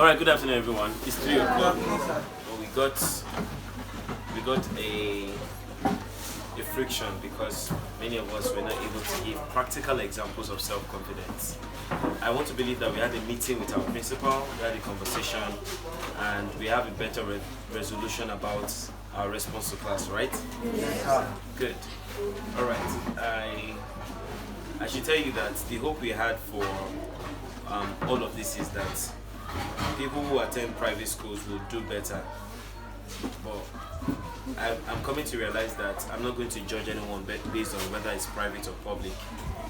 All right. Good afternoon, everyone. It's 3 o'clock. We got a friction because many of us were not able to give practical examples of self-confidence. I want to believe that we had a meeting with our principal, we had a conversation, and we have a better resolution about our response to class, right? Yes. Good. All right. I should tell you that the hope we had for all of this is that people who attend private schools will do better. But I'm coming to realize that I'm not going to judge anyone based on whether it's private or public,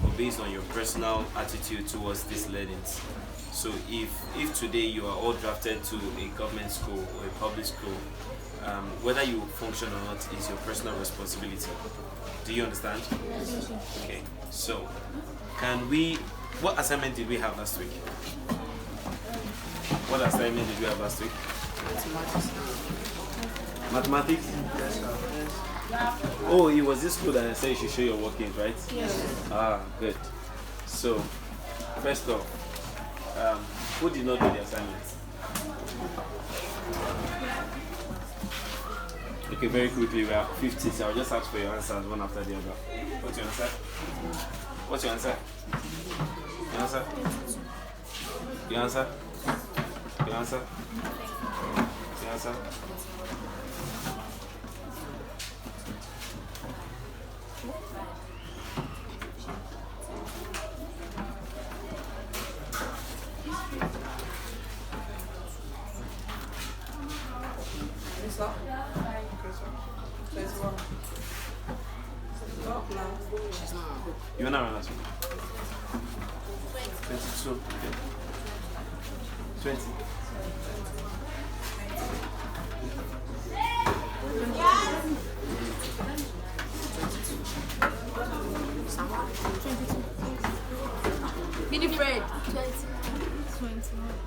but based on your personal attitude towards these learnings. So if today you are all drafted to a government school or a public school, whether you function or not is your personal responsibility. Do you understand? Yes. Okay. So, what assignment did we have last week? What assignment did we have last week? Mathematics? Yes, sir. Oh, it was this school that I said you should show your workings, right? Yes. Ah, good. So, first off, who did not do the assignments? Okay, very quickly, we are 50, so I'll just ask for your answers one after the other. What's your answer? What's your answer? Your answer? Your answer? Your answer? Your answer? You want to run us? 22. Okay. 20. Mini Fred. 21.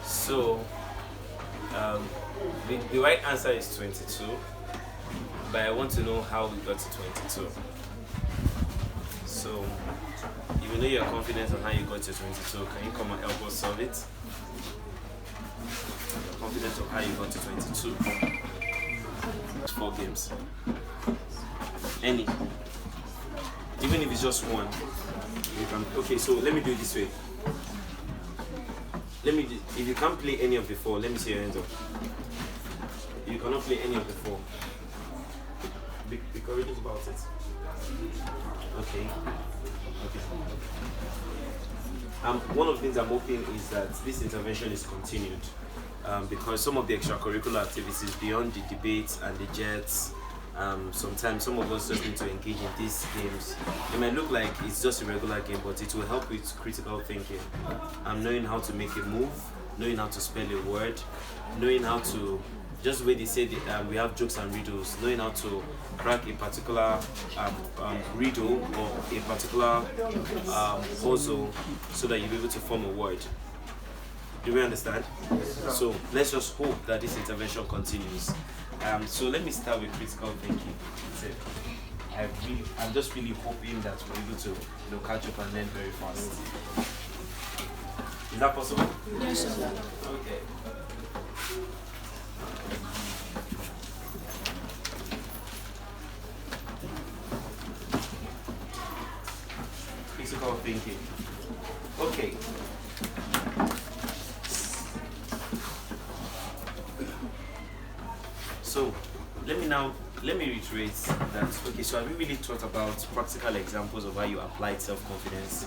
So, the right answer is 22, but I want to know how we got to 22. So, if you know your confidence on how you got to 22, can you come and help us solve it? Your confidence of how you got to 22. 4 games. Any. Even if it's just one, you can. Okay, so let me do it this way. If you can't play any of the 4, let me see your hands up. You cannot play any of the 4. Be courageous about it. Okay. One of the things I'm hoping is that this intervention is continued because some of the extracurricular activities beyond the debates and the jets, sometimes some of us just need to engage in these games. It might look like it's just a regular game, but it will help with critical thinking. Knowing how to make a move, knowing how to spell a word, knowing how to, just the way they say we have jokes and riddles, knowing how to crack a particular riddle or a particular puzzle so that you'll be able to form a word. Do we understand? So let's just hope that this intervention continues. So let me start with critical thinking. I'm just really hoping that we're able to catch up and learn very fast. Is that possible? Yes, sir. Okay. Critical thinking. Okay. So let me reiterate that. Okay, so have you really thought about practical examples of how you applied self-confidence?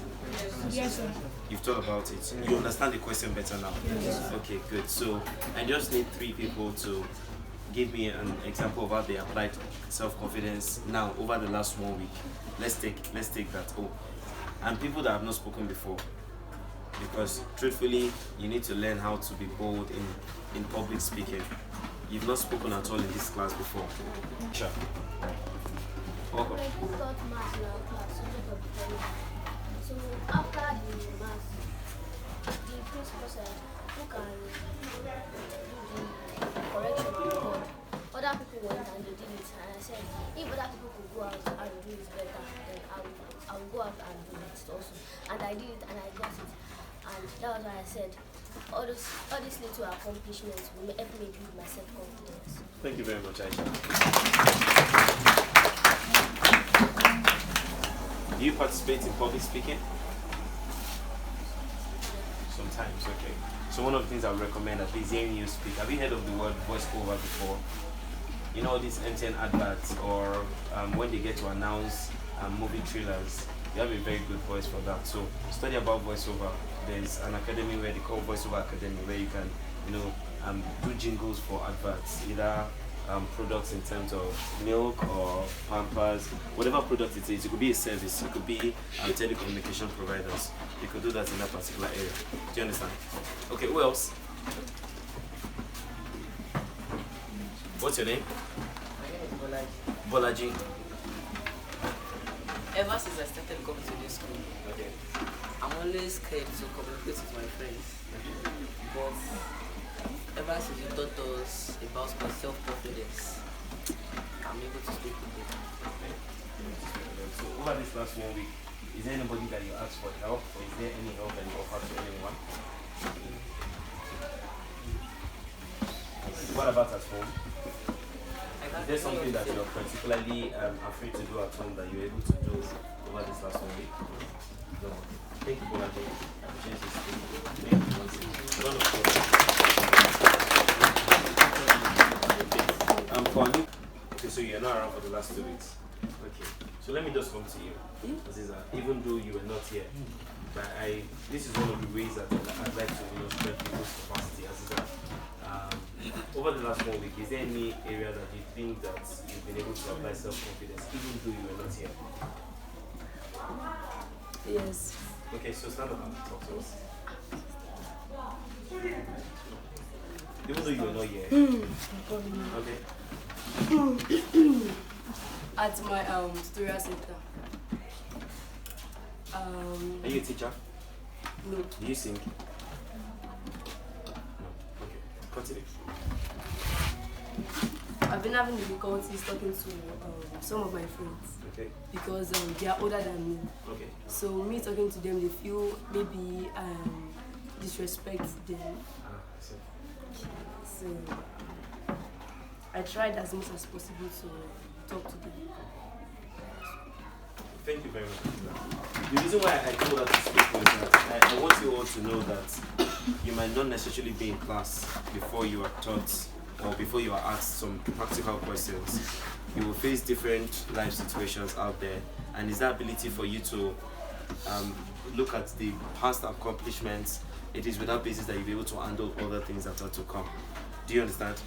Yes, sir. You've thought about it. You understand the question better now? Yes. Okay, good. So I just need 3 people to give me an example of how they applied self-confidence now over the last 1 week. Let's take that. Oh, and people that have not spoken before, because truthfully, you need to learn how to be bold in public speaking. You've not spoken at all in this class before. Sure. Welcome. I just got maths in our class, so after the maths, the principal said who can do the correction on the board. Other people went and they did it, and I said, if other people could go out and do it better, then I will go out and do it also. And I did it, and I got it. And that was why I said, all these little accomplishments will help me build my self-confidence. Thank you very much, Aisha. Do you participate in public speaking? Sometimes, okay. So one of the things I would recommend, at least hearing you speak, have you heard of the word voiceover before? You know these MTN adverts, or when they get to announce movie trailers, you have a very good voice for that. So study about voiceover. There's an academy where they call Voiceover Academy, where you can, do jingles for adverts, either products in terms of milk or Pampers, whatever product it is. It could be a service, it could be telecommunication providers. You could do that in that particular area. Do you understand? Okay, who else? What's your name? My name is Bolaji. Bolaji. Ever since I started coming to this school, Okay. I'm always scared to communicate with my friends. But ever since you taught us about self-confidence, I'm able to speak with them. So over this last 1 week, is there anybody that you ask for help, or is there any help that you offer to anyone? What about at home? Is there something that you're particularly afraid to do at home that you're able to do over this last 1 week? No. Thank you, Bolaji. Okay, so you're not around for the last 2 weeks. Okay, so let me just come to you, Aziza. Even though you were not here, but this is one of the ways that I'd like to spread people's capacity, Aziza. Over the last 1 week, is there any area that you think that you've been able to apply self-confidence, even though you were not here? Yes. Okay, so stand up and talk to us. Even though you were not here. Okay. At my tutorial center. Are you a teacher? No. Do you sing? No. Okay. Continue. I've been having difficulties talking to some of my friends. Okay. Because they are older than me. Okay. So me talking to them, they feel maybe disrespect them. I see. So I tried as much as possible to talk to them. Thank you very much. The reason why I told her to speak was that I want you all to know that you might not necessarily be in class before you are taught or before you are asked some practical questions. You will face different life situations out there, and it's that ability for you to look at the past accomplishments. It is with that basis that you'll be able to handle other things that are to come. Do you understand?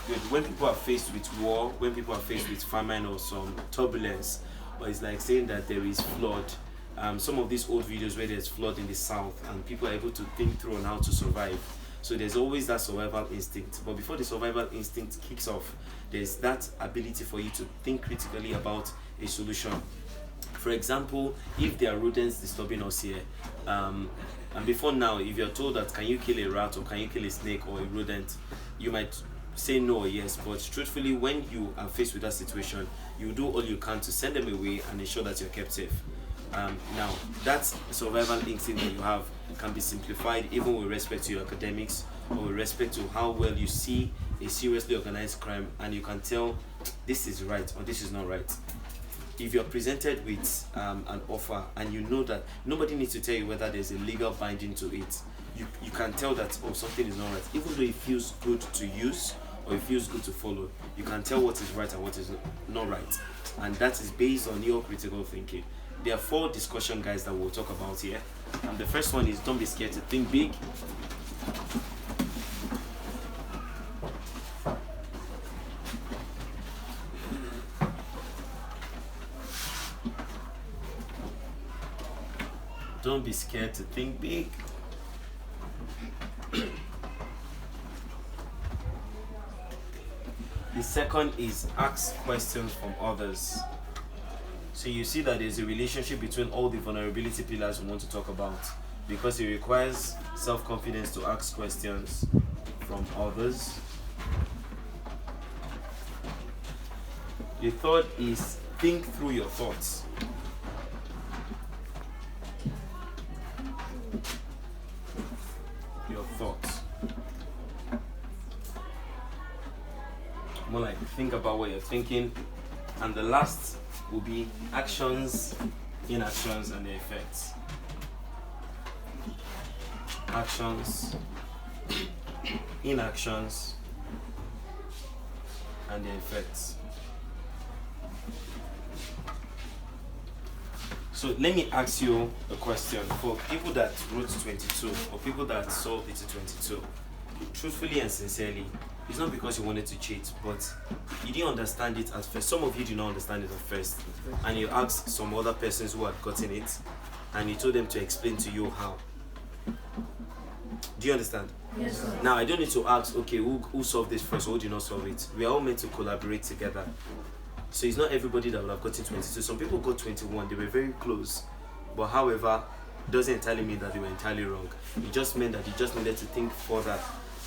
Good. When people are faced with war, when people are faced with famine or some turbulence, or it's like saying that there is flood. Some of these old videos where there's flood in the south and people are able to think through on how to survive. So there's always that survival instinct. But before the survival instinct kicks off, there's that ability for you to think critically about a solution. For example, if there are rodents disturbing us here, and before now, if you're told that can you kill a rat or can you kill a snake or a rodent, you might say no or yes, but truthfully, when you are faced with that situation, you do all you can to send them away and ensure that you're kept safe. Now, that survival instinct that you have can be simplified even with respect to your academics or with respect to how well you see a seriously organized crime and you can tell this is right or this is not right. If you're presented with an offer and you know that nobody needs to tell you whether there's a legal binding to it, you can tell that, oh, something is not right. Even though it feels good to use or it feels good to follow, you can tell what is right and what is not right. And that is based on your critical thinking. There are 4 discussion guides that we'll talk about here. And the first one is don't be scared to think big. Don't be scared to think big. The second is ask questions from others. So you see that there's a relationship between all the vulnerability pillars we want to talk about. because it requires self-confidence to ask questions from others. The third is think through your thoughts. Your thoughts. More like think about what you're thinking. And the last will be actions, inactions, and their effects. Actions, inactions, and their effects. So let me ask you a question. For people that wrote 22 or people that solved it to 22, truthfully and sincerely, it's not because you wanted to cheat, but you didn't understand it at first. Some of you did not understand it at first, and you asked some other persons who had gotten it, and you told them to explain to you how. Do you understand? Yes, sir. Now, I don't need to ask, okay, who solved this first or who did not solve it. We are all meant to collaborate together. So it's not everybody that will have gotten 22. Some people got 21, they were very close. But however, doesn't entirely mean that they were entirely wrong. It just meant that you just needed to think further.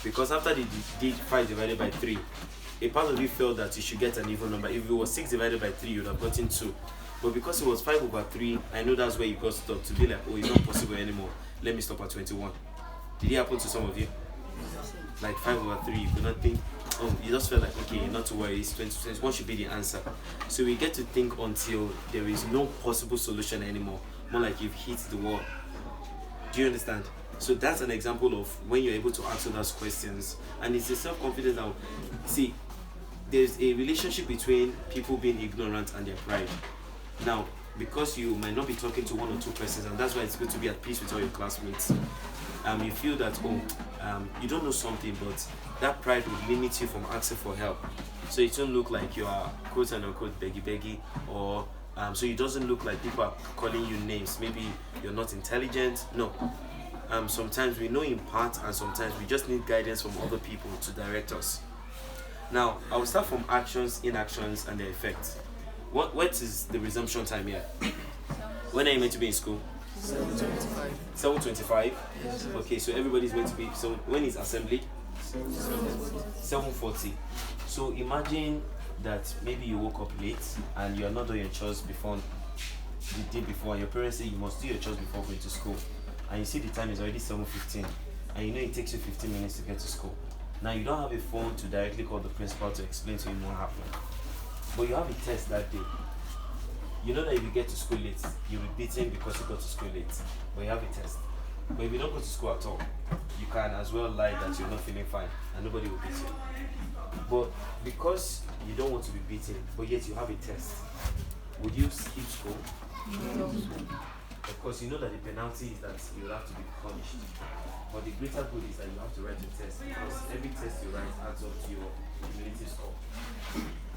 Because after they did 5 divided by 3, a part of you felt that you should get an even number. If it was 6 divided by 3, you would have gotten 2. But because it was 5 over 3, I know that's where you got stuck, to be like, oh, it's not possible anymore. Let me stop at 21. Did it happen to some of you? Like 5 over 3, you could not think, oh, you just felt like, okay, not to worry, it's 21 should be the answer. So we get to think until there is no possible solution anymore. More like you've hit the wall. Do you understand? So that's an example of when you're able to answer those questions. And it's a self-confidence now. See, there's a relationship between people being ignorant and their pride. Now, because you might not be talking to 1 or 2 persons, and that's why it's good to be at peace with all your classmates. You feel that, you don't know something, but that pride will limit you from asking for help. So it won't look like you are quote and unquote beggy, or so it doesn't look like people are calling you names. Maybe you're not intelligent. No. Sometimes we know in part, and sometimes we just need guidance from other people to direct us. Now, I will start from actions, inactions, and their effects. What is the resumption time here? When are you meant to be in school? 7:25. 7:25? Yes, sir. Okay, so everybody's meant to be. So when is assembly? 7:40. So imagine that maybe you woke up late and you are not doing your chores before the day before, and your parents say you must do your chores before going to school. And you see the time is already 7:15, and you know it takes you 15 minutes to get to school. Now you don't have a phone to directly call the principal to explain to him what happened, but you have a test that day. You know that if you get to school late, you'll be beaten because you got to school late, but you have a test. But if you don't go to school at all, you can as well lie that you're not feeling fine, and nobody will beat you. But because you don't want to be beaten, but yet you have a test, would you skip school? No. Of course, you know that the penalty is that you will have to be punished. But the greater good is that you have to write a test, because every test you write adds up to your cumulative score.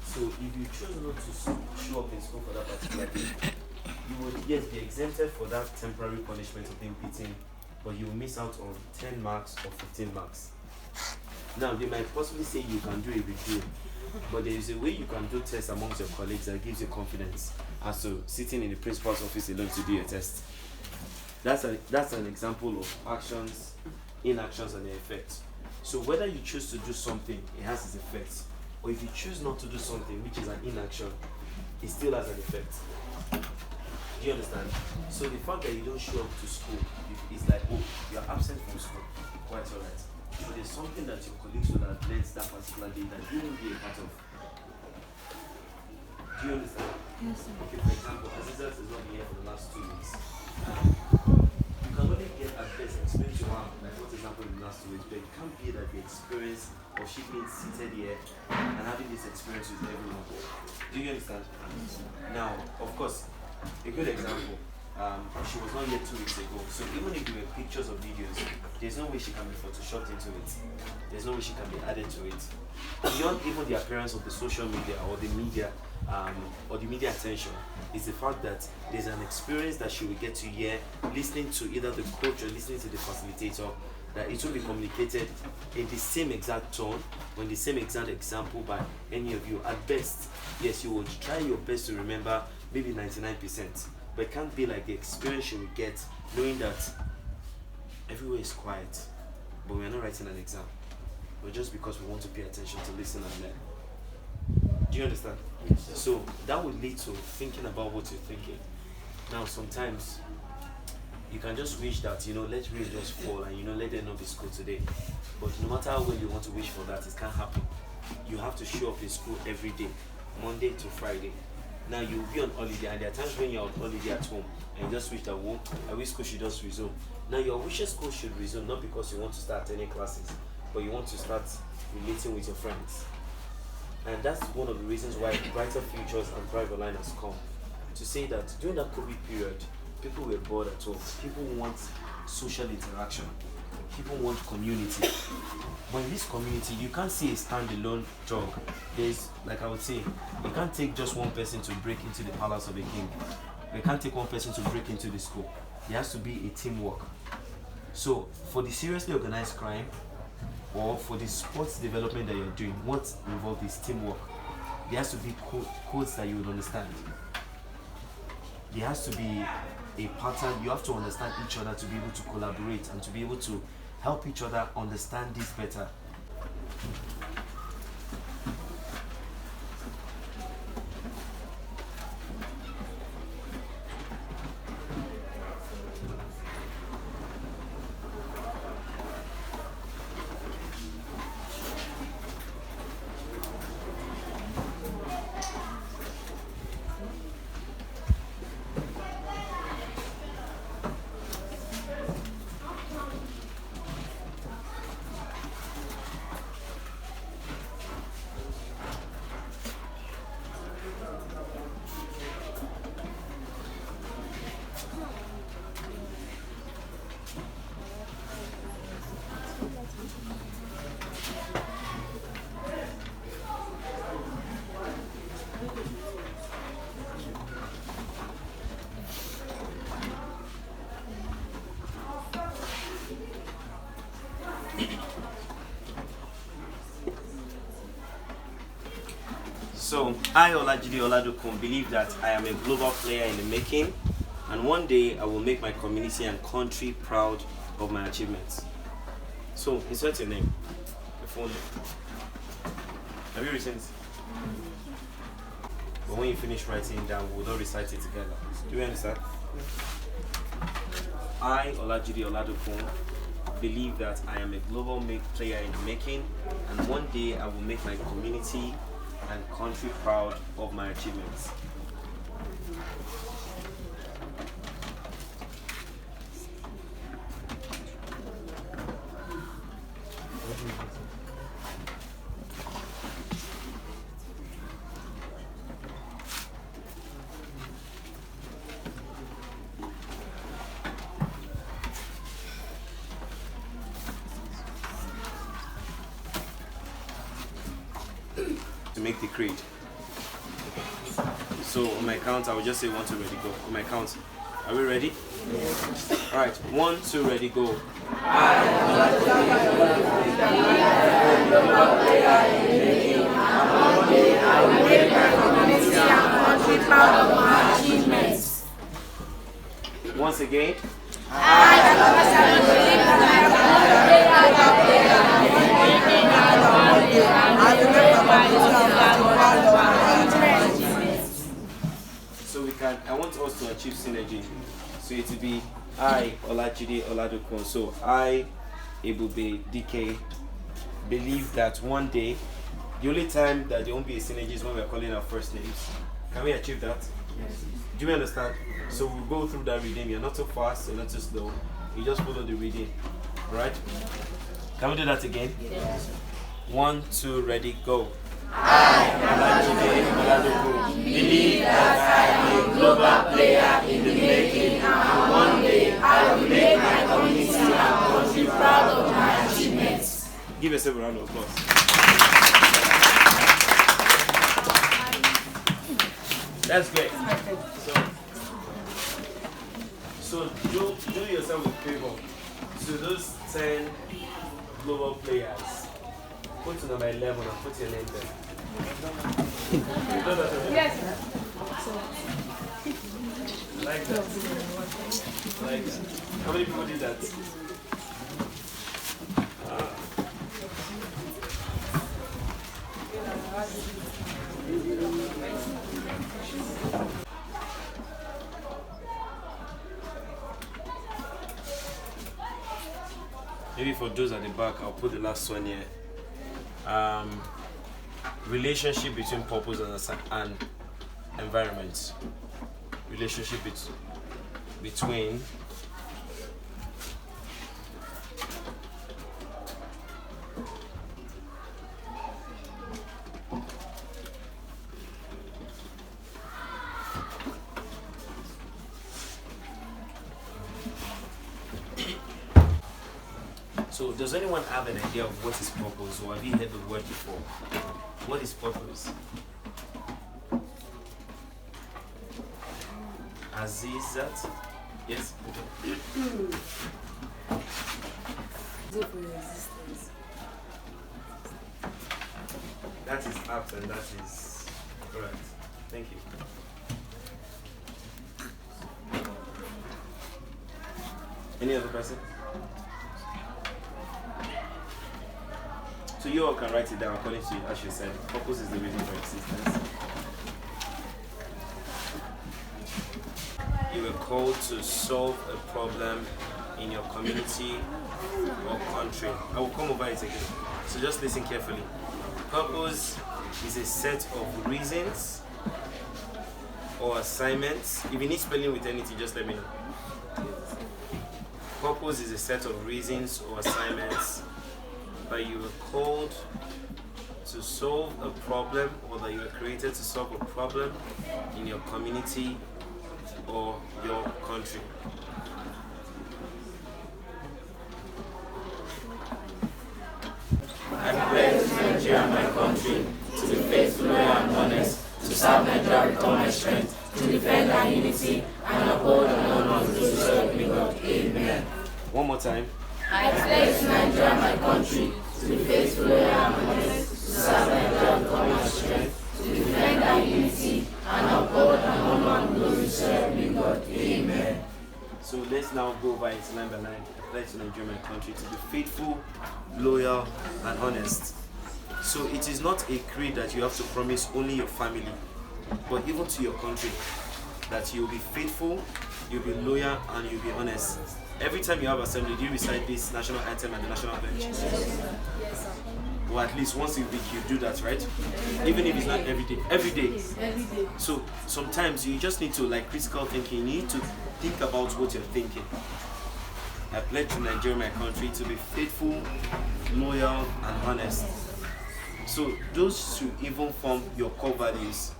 So if you choose not to show up in school for that particular day, you would, yes, be exempted for that temporary punishment of being beaten, but you will miss out on 10 marks or 15 marks. Now, they might possibly say you can do a review, but there is a way you can do tests amongst your colleagues that gives you confidence as to sitting in the principal's office alone to do your test. That's an example of actions, inactions, and their effects. So whether you choose to do something, it has its effects. Or if you choose not to do something, which is an inaction, it still has an effect. Do you understand? So the fact that you don't show up to school is like, oh, you're absent from school. Quite alright. But there's something that your colleagues will have learned that particular day that you won't be a part of. Do you understand? Yes, sir. Okay, for example, Azizat is not here for the last 2 weeks. You can only get at best explain to her like what has happened in the last 2 weeks, but it can't be that the experience of she being seated here and having this experience with everyone. Do you understand? Yes, sir. Now, of course, a good example. She was not here 2 weeks ago, so even if there were pictures or videos, there's no way she can be photoshopped into it. There's no way she can be added to it. Beyond even the appearance of the social media or the media attention, is the fact that there's an experience that she will get to hear listening to either the coach or listening to the facilitator, that it will be communicated in the same exact tone or in the same exact example by any of you. At best, yes, you will try your best to remember maybe 99%, but it can't be like the experience you will get knowing that everywhere is quiet, but we are not writing an exam. But just because we want to pay attention to listen and learn. Do you understand? Yes. So that would lead to thinking about what you're thinking. Now, sometimes you can just wish that, let rain just fall and, let there not be school today. But no matter how well you want to wish for that, it can't happen. You have to show up in school every day, Monday to Friday. Now, you'll be on holiday, and there are times when you're on holiday at home, and you just wish that, I wish school should just resume. Now, your wishes school should resume, not because you want to start attending classes, but you want to start relating with your friends. And that's one of the reasons why Brighter Futures and Private Line has come. To say that during that COVID period, people were bored at home. People want social interaction. People want community. But in this community, you can't see a standalone job. There's, like I would say, you can't take just one person to break into the palace of a king. You can't take one person to break into the school. There has to be a teamwork. So, for the seriously organized crime, or for the sports development that you're doing, what's involved is teamwork. There has to be codes that you would understand. There has to be a pattern. You have to understand each other to be able to collaborate and to be able to help each other understand this better. So, I, Olajide Oladokun, believe that I am a global player in the making, and one day I will make my community and country proud of my achievements. So, insert your name, your phone name. Have you written it? But when you finish writing it down, we'll all recite it together. Do you understand? I, Olajide Oladokun, believe that I am a global player in the making, and one day I will make my community and country proud of my achievements. To make the creed. So on my count, I will just say 1, 2, ready, go. On my count, are we ready? Yes. All right, 1, 2, ready, go. Once again. So we can, I want us to achieve synergy. So it will be I, Olajide Oladokun. So I, Ebube DK, believe that one day, the only time that there won't be a synergy is when we're calling our first names. Can we achieve that? Yes. Do you understand? So we'll go through that reading. You're not too fast, you're not too slow. You just follow the reading. Alright? Can we do that again? Yes. 1, 2, ready, go. I, Olajide Oladokun, believe that I am a global player in the making, and one day I will make my community and country proud of my achievements. Give yourself a round of applause. That's great. So do yourself a favor. So those 10 global players, put to number 11 and put your name there. Yes. Like that. Like that. How many people did that? maybe for those at the back, I'll put the last one here. Relationship between purpose and environment. Relationship between So does anyone have an idea of what is purpose, or have you heard the word before? What is purpose? Azizat? Yes? Reason for your existence. That is apt and that is correct. Thank you. Any other person? So you all can write it down according to, as you said, purpose is the reason for existence. You were called to solve a problem in your community or country. I will come over it again. So just listen carefully. Purpose is a set of reasons or assignments. If you need spelling with anything, just let me know. Purpose is a set of reasons or assignments that you were called to solve a problem, or that you were created to solve a problem in your community or your country. I pledge to Nigeria, my country, to be faithful, loyal, and honest, to serve Nigeria with all my strength, to defend our unity and uphold and honor those who serve me, God. Amen. One more time. I pledge to Nigeria, my country, to be faithful, loyal, and honest, to serve Nigeria with all my strength, to defend our unity and uphold and honor those who serve me, God. Amen. So let's now go by it line by line. I pledge to Nigeria, my country, to be faithful, loyal, and honest. So it is not a creed that you have to promise only your family, but even to your country, that you'll be faithful, you'll be loyal, and you'll be honest. Every time you have assembly, do you recite this national anthem and the national anthem? Yes, sir. Yes, sir. Or at least once a week you do that, right? Even if it's not every day. Every day. Every day. So sometimes you just need to, like critical thinking, you need to think about what you're thinking. I pledge to Nigeria, my country, to be faithful, loyal, and honest. So those should even form your core values.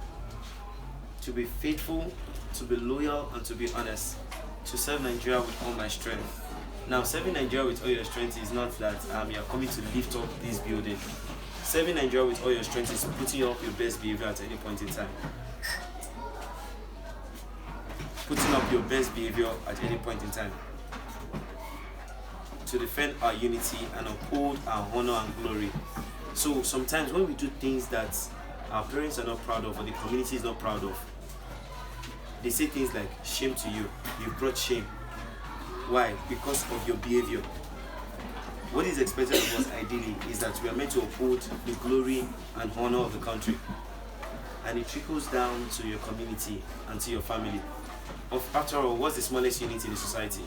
To be faithful, to be loyal, and to be honest. To serve Nigeria with all my strength. Now, serving Nigeria with all your strength is not that you're coming to lift up this building. Serving Nigeria with all your strength is putting up your best behavior at any point in time. Putting up your best behavior at any point in time. To defend our unity and uphold our honor and glory. So sometimes when we do things that our parents are not proud of, or the community is not proud of, they say things like, shame to you, you brought shame. Why? Because of your behavior. What is expected of us ideally is that we are meant to uphold the glory and honor of the country. And it trickles down to your community and to your family. After all, what's the smallest unit in the society?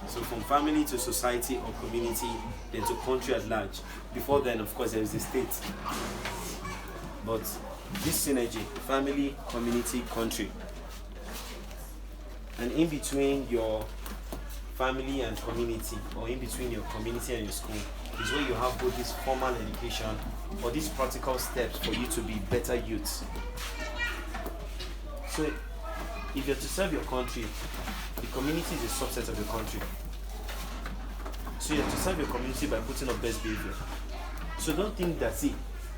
So from family to society or community, then to country at large. Before then, of course, there is the state. But this synergy, family, community, country. And in between your family and community, or in between your community and your school, is where you have both this formal education or these practical steps for you to be better youths. So if you're to serve your country, the community is a subset of your country. So you have to serve your community by putting up best behavior. So don't think that, see,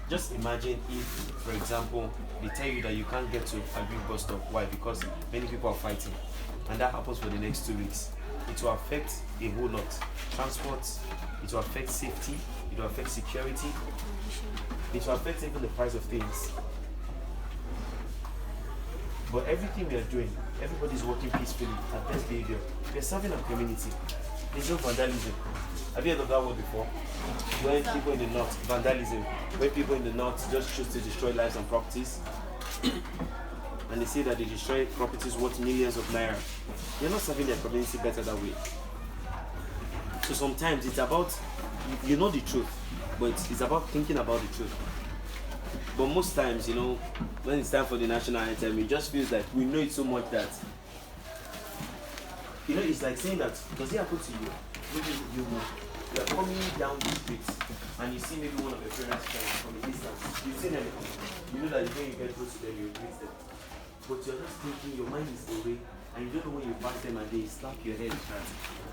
just imagine if, for example, they tell you that you can't get to Agric bus stop. Why? Because many people are fighting. And that happens for the next 2 weeks. It will affect a whole lot. Transport, it will affect safety, it will affect security, it will affect even the price of things. But everything we are doing, everybody's working peacefully at best behavior. We are serving our community. There's no vandalism. Have you heard of that word before? When people in the north, vandalism, when people in the north just choose to destroy lives and properties, and they say that they destroy properties worth millions of naira. They're not serving their community better that way. So sometimes it's about, you know the truth, but it's about thinking about the truth. But most times, when it's time for the national anthem, it just feels like we know it so much that, it's like saying that, does it happen to you? Maybe you are coming down the street and you see maybe one of your parents from a distance. You see them coming. You know that when you get close to them, you greet them. But you're just thinking, your mind is away, and you don't know when you pass them and they slap your head and start,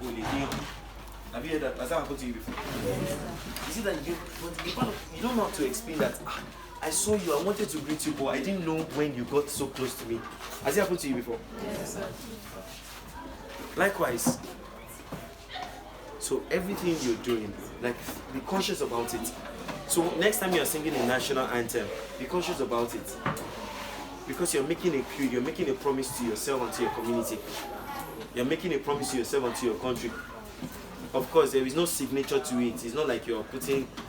holy hell. Have you heard that? Has that happened to you before? Yes. You see that you don't know how to explain that. I saw you, I wanted to greet you, but I didn't know when you got so close to me. Has it happened to you before? Yes, sir. Likewise. So everything you're doing, like, be conscious about it. So next time you're singing a national anthem, be conscious about it. Because you're making a creed, you're making a promise to yourself and to your community. You're making a promise to yourself and to your country. Of course, there is no signature to it. It's not like you're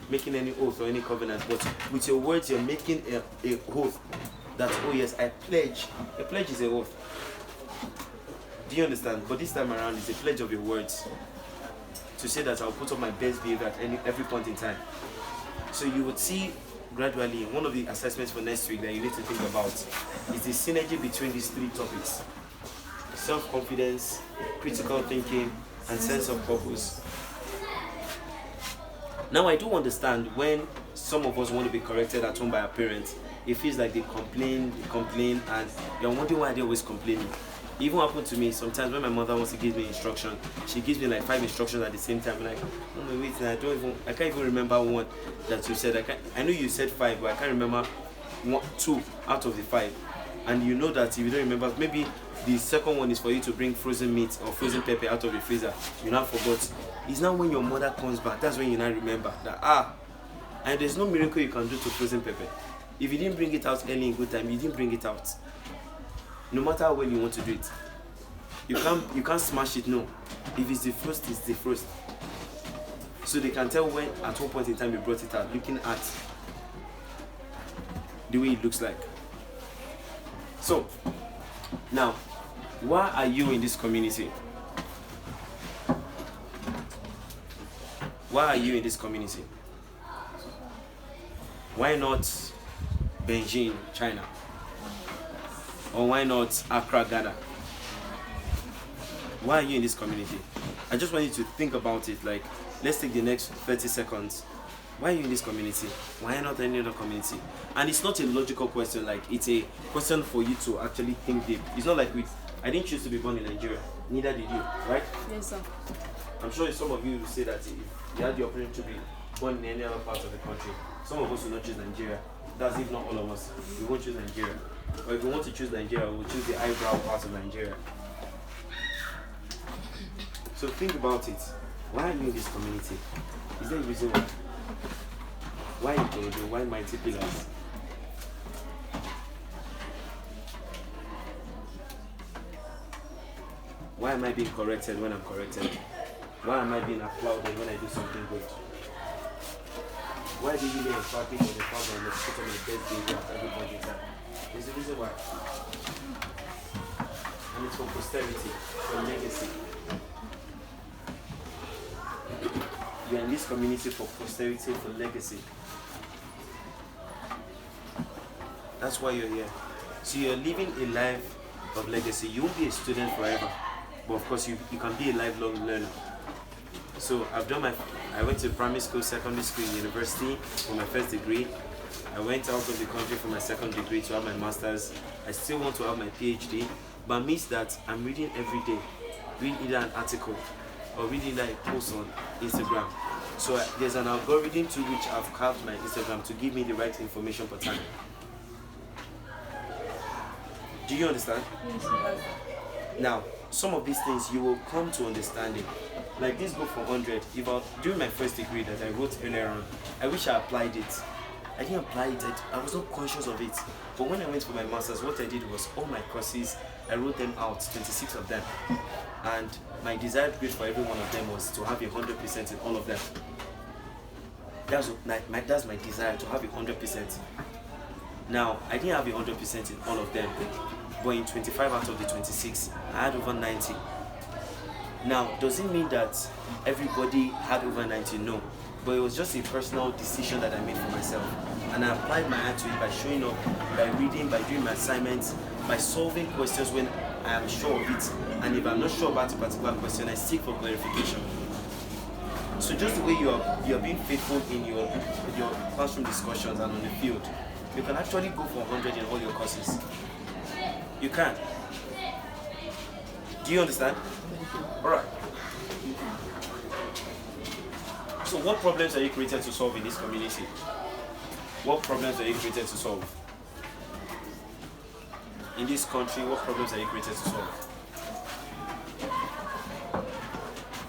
making any oath or any covenant, but with your words, you're making a oath that, oh yes, I pledge. A pledge is a oath. Do you understand? But this time around, it's a pledge of your words. To say that I'll put up my best behavior at every point in time. So you would see gradually, one of the assessments for next week that you need to think about is the synergy between these three topics. Self-confidence, critical thinking, and sense of purpose. Now I do understand when some of us want to be corrected at home by our parents, it feels like they complain, and you're wondering why they're always complaining. It even happened to me sometimes when my mother wants to give me instruction. She gives me like 5 instructions at the same time. I'm like, oh wait, I can't even remember one that you said. I know you said 5, but I can't remember 2 out of the 5. And you know that if you don't remember, maybe the second one is for you to bring frozen meat or frozen pepper out of the freezer. You now forgot. It's now when your mother comes back, that's when you now remember that, and there's no miracle you can do to frozen pepper. If you didn't bring it out early in good time, you didn't bring it out. No matter how well you want to do it, you can't smash it. No, if it's the first, it's the first. So they can tell when at one point in time you brought it out, looking at the way it looks like. So now, why are you in this community? Why are you in this community? Why not Beijing, China? Or why not Accra, Ghana? Why are you in this community? I just want you to think about it. Like, let's take the next 30 seconds. Why are you in this community? Why not any other community? And it's not a logical question. Like, it's a question for you to actually think deep. It's not like I didn't choose to be born in Nigeria. Neither did you, right? Yes, sir. I'm sure some of you will say that if you had the opportunity to be born in any other part of the country, some of us will not choose Nigeria. That's if not all of us. We won't choose Nigeria. Or if we want to choose Nigeria, we'll choose the eyebrow part of Nigeria. So think about it. Why are you in this community? Is there a reason why? Why Ikorodu? Why Mighty Pillars? Why am I being corrected when I'm corrected? Why am I being applauded when I do something good? Why do you lay a party for the fact that I must put on my best behavior at every point in time? There's a reason why. And it's for posterity, for legacy. You are in this community for posterity, for legacy. That's why you're here. So you're living a life of legacy. You won't be a student forever, but of course you can be a lifelong learner. So I went to primary school, secondary school, university for my first degree. I went out of the country for my second degree to have my master's. I still want to have my PhD, but amidst that, I'm reading every day. Read either an article or reading like posts on Instagram. So there's an algorithm to which I've carved my Instagram to give me the right information per time. Do you understand? Yes, sir. Now, some of these things you will come to understanding. Like this book for 100, during my first degree that I wrote earlier on, I wish I applied it. I didn't apply it, I was not conscious of it. But when I went for my master's, what I did was all my courses, I wrote them out, 26 of them. And my desired grade for every one of them was to have 100% in all of them. That's my desire, to have 100%. Now, I didn't have 100% in all of them, but in 25 out of the 26, I had over 90. Now, does it mean that everybody had over 90? No. But it was just a personal decision that I made for myself. And I applied my hand to it by showing up, by reading, by doing my assignments, by solving questions when I am sure of it. And if I'm not sure about a particular question, I seek for clarification. So just the way you are being faithful in your classroom discussions and on the field, you can actually go for 100 in all your courses. You can. Do you understand? Alright. So what problems are you created to solve in this community? What problems are you created to solve? In this country, what problems are you created to solve?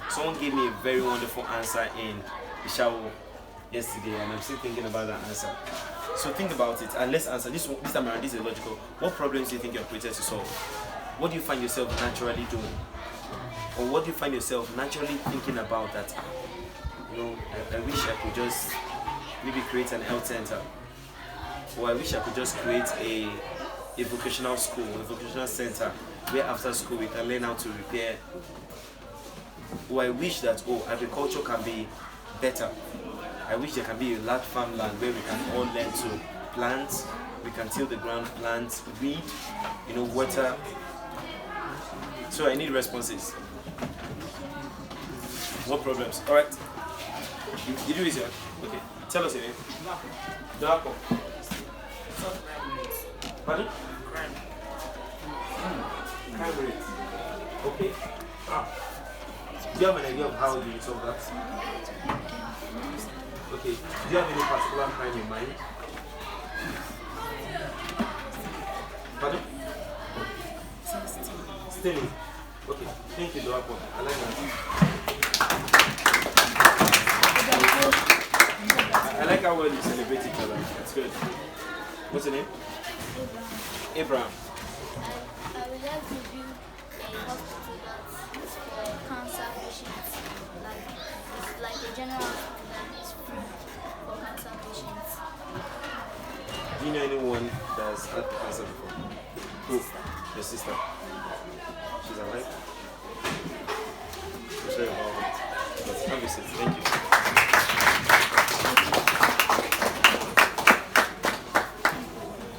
Someone gave me a very wonderful answer in Ishawo yesterday, and I'm still thinking about that answer. So think about it, and let's answer this time around. This is logical. What problems do you think you're created to solve? What do you find yourself naturally doing? Or what do you find yourself naturally thinking about that? You know, I wish I could just maybe create an health center. Or I wish I could just create a vocational school, a vocational center where after school we can learn how to repair. Or I wish that, agriculture can be better. I wish there can be a large farmland where we can all learn to plant, we can till the ground, plant, weed, water. So I need responses. What problems? Alright. Did you raise your hand? Okay. Tell us your name. Darko. Pardon? Crime rate. Okay. Do you have an idea of how you solve that? Okay. Do you have any particular crime in mind? Pardon? Stealing. Okay. Thank you, Darko. I like that. I like how well you celebrate each other. That's good. What's your name? Abraham. I would like to build a hospital that's for cancer patients. It's like a general hospital that is free for cancer patients. Do you know anyone that's had cancer before? Who? Your sister. She's alive? I'm sorry about that. But have a seat. Thank you.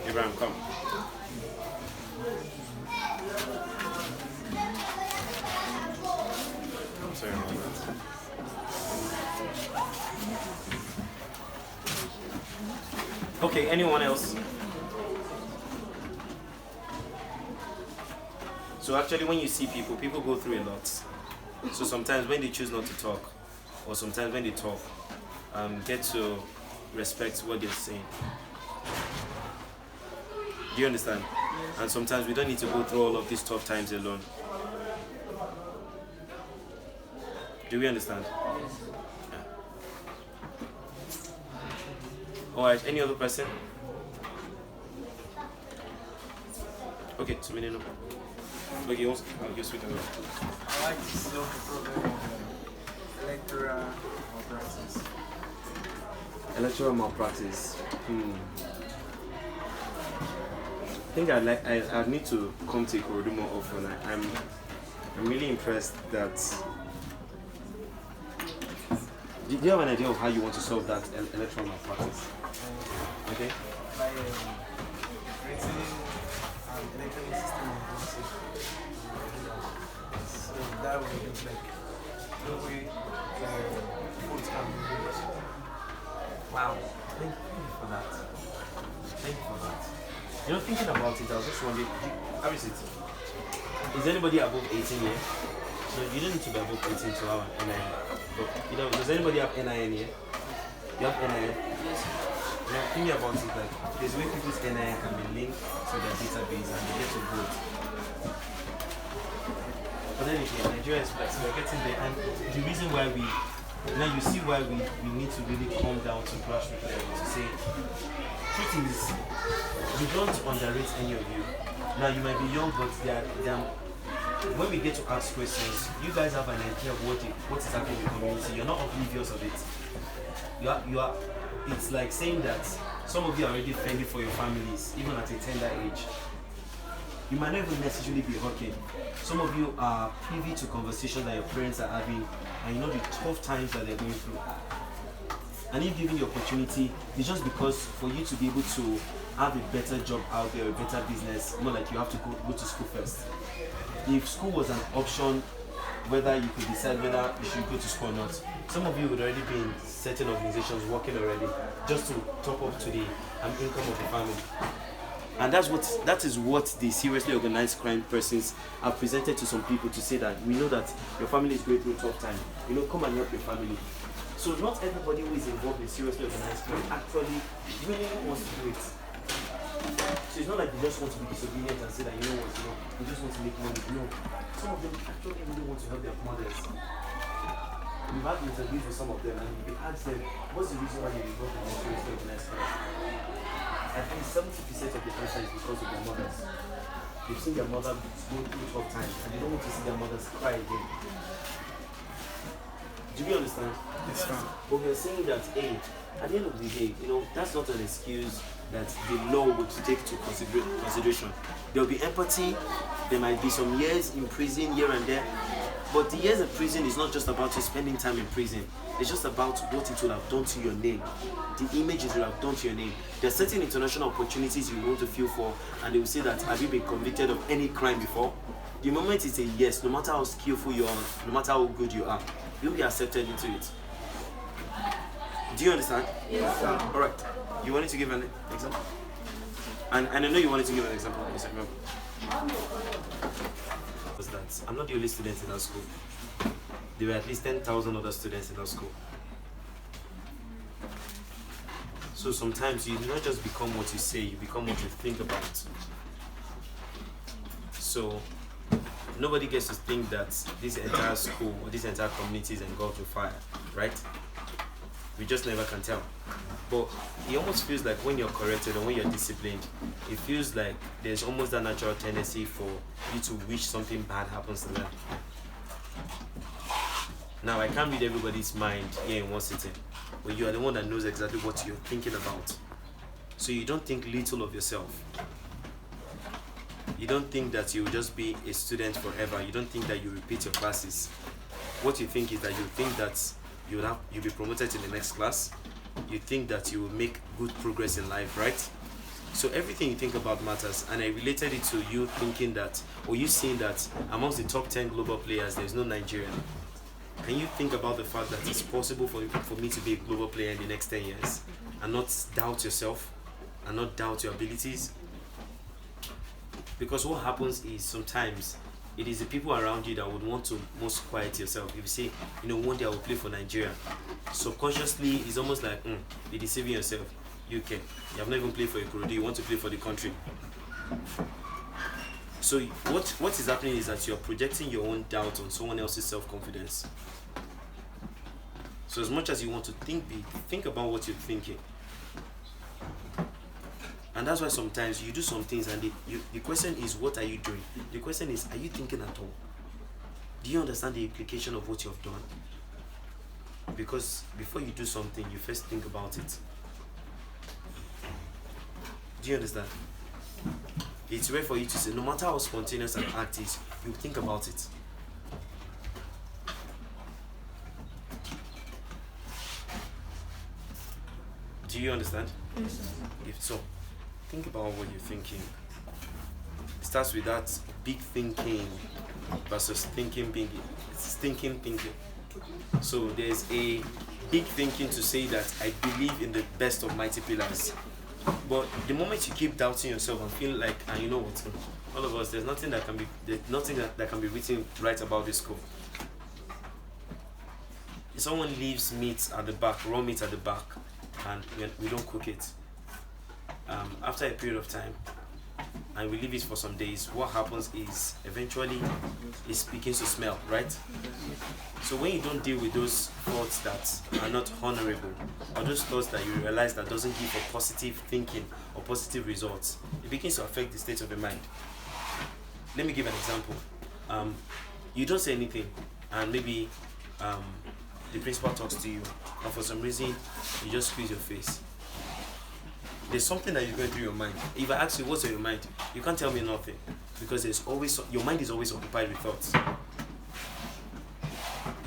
Abraham, come. I'm sorry about that. Okay, anyone else? So actually when you see people go through a lot. So sometimes when they choose not to talk, or sometimes when they talk, get to respect what they're saying. Do you understand? And sometimes we don't need to go through all of these tough times alone. Do we understand? Yeah. Alright, any other person? Okay, 2 minutes. Okay, I'll just wait a minute. I like to solve the problem of electoral malpractice. Electoral malpractice. I think I need to come to Ikorodu more often. I'm really impressed that. Do you have an idea of how you want to solve that electoral malpractice? Okay. By creating an electronic system of voting. So that way it's like no way votes can be used. Wow. Thank you for that. Thank you for that. Thinking about it, I was just wondering, how is it? Is anybody above 18 here? No, you don't need to be above 18 to have an NIN. But, does anybody have NIN here? You have NIN? Yes. Thinking about it, like, there's a way people's NIN can be linked to their database and they get to vote. But then again, Nigeria is flexible, we're getting there, and the reason why you see why we need to really come down to grassroots level to say, truth is, we don't underrate any of you. Now you might be young, but when we get to ask questions, you guys have an idea of what is happening in the community. You're not oblivious of it. You are. It's like saying that some of you are already fending for your families, even at a tender age. You might not even necessarily be okay. Some of you are privy to conversations that your parents are having, and you know the tough times that they're going through. And if given the opportunity, it's just because for you to be able to have a better job out there, a better business, more like you have to go to school first. If school was an option, whether you could decide whether you should go to school or not, some of you would already be in certain organizations working already, just to top up to the income of the family. And that is what the seriously organized crime persons have presented to some people to say that we know that your family is going through a tough time. Come and help your family. So not everybody who is involved in seriously organized crime actually really wants to do it. So it's not like they just want to be disobedient and say that we just want to make money. No. Some of them actually really want to help their mothers. We've had interviews with some of them and we asked them, what's the reason why you're involved in seriously organized crime? I think 70% of the answer is because of their mothers. They've seen their mother go through tough times and they don't want to see their mothers cry again. Do you understand? It's fine. But we're saying that, hey, at the end of the day, that's not an excuse that the law would take to consideration. There will be empathy, there might be some years in prison here and there, but the years in prison is not just about you spending time in prison. It's just about what it will have done to your name, the image it will have done to your name. There are certain international opportunities you want to feel for, and they will say that, have you been convicted of any crime before? The moment it's a yes, no matter how skillful you are, no matter how good you are, you'll be accepted into it. Do you understand? Yes. All right. You wanted to give an example? And I know you wanted to give an example. Was that I'm not the only student in our school. There were at least 10,000 other students in our school. So sometimes you do not just become what you say, you become what you think about. So nobody gets to think that this entire school or this entire community is engulfed with fire, right? We just never can tell. But it almost feels like when you're corrected or when you're disciplined, it feels like there's almost that natural tendency for you to wish something bad happens to them. Now, I can't read everybody's mind here in one sitting, but you are the one that knows exactly what you're thinking about. So you don't think little of yourself. You don't think that you will just be a student forever. You don't think that you repeat your classes. What you think is that you think that you'll be promoted to the next class. You think that you will make good progress in life, right? So everything you think about matters, and I related it to you thinking that, or you seeing that amongst the top 10 global players, there's no Nigerian. Can you think about the fact that it's possible for me to be a global player in the next 10 years and not doubt yourself and not doubt your abilities? Because what happens is sometimes it is the people around you that would want to most quiet yourself. If you say, one day I will play for Nigeria, subconsciously it's almost like, you're deceiving yourself. UK, you have not even played for Ikorodu, you want to play for the country. So what is happening is that you're projecting your own doubt on someone else's self-confidence. So as much as you want to think big, think about what you're thinking. And that's why sometimes you do some things and the question is, what are you doing? The question is, are you thinking at all? Do you understand the implication of what you've done? Because before you do something, you first think about it. Do you understand? It's rare for you to say, no matter how spontaneous an act is, you think about it. Do you understand? Yes. If so, think about what you're thinking. It starts with that big thinking versus thinking big. It's thinking. So there's a big thinking to say that I believe in the best of mighty pillars. But the moment you keep doubting yourself and feel like, and you know what, all of us, there's nothing that can be written right about this school. If someone leaves meat at the back, raw meat at the back, and we don't cook it, after a period of time, and we leave it for some days, what happens is eventually it begins to smell, right? So when you don't deal with those thoughts that are not honorable, or those thoughts that you realize that doesn't give a positive thinking or positive results, it begins to affect the state of the mind. Let me give an example. You don't say anything, and maybe the principal talks to you, and for some reason you just squeeze your face. there's something that is going through your mind. If I ask you what's on your mind, you can't tell me nothing because there's always your mind is always occupied with thoughts.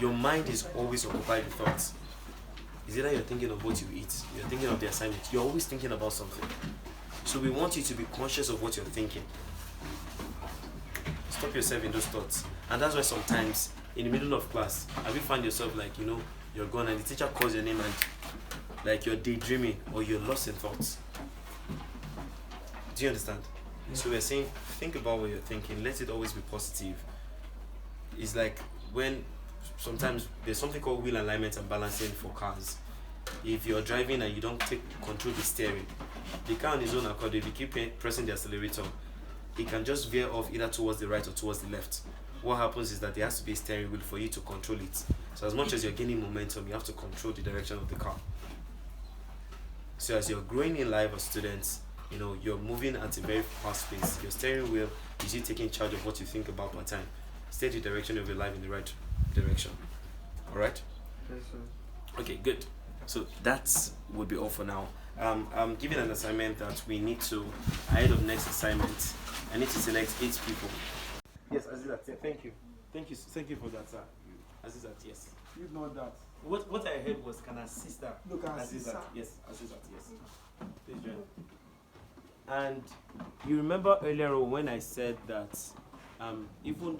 Your mind is always occupied with thoughts. Is either you're thinking of what you eat, you're thinking of the assignment, you're always thinking about something. So we want you to be conscious of what you're thinking. Stop yourself in those thoughts. And that's why sometimes in the middle of class, have you found yourself like, you're gone and the teacher calls your name and like you're daydreaming or you're lost in thoughts? Do you understand? Yeah. So we're saying, think about what you're thinking. Let it always be positive. It's like when sometimes there's something called wheel alignment and balancing for cars. If you're driving and you don't take control of the steering, the car on its own accord, if you keep pressing the accelerator, it can just veer off either towards the right or towards the left. What happens is that there has to be a steering wheel for you to control it. So as much as you're gaining momentum, you have to control the direction of the car. So as you're growing in life as students, you're moving at a very fast pace. Your steering wheel is you taking charge of what you think about per time. Steer the direction of your life in the right direction. Alright? Yes, sir. Okay, good. So that would be all for now. I'm giving an assignment that we need to, ahead of next assignment, I need to select 8 people. Yes, Azizat, thank you. Thank you for that, sir. Azizat, yes. You know that. What I heard was, can assist her? Look, Azizat, yes. Azizat, yes. Please join. And you remember earlier when I said that even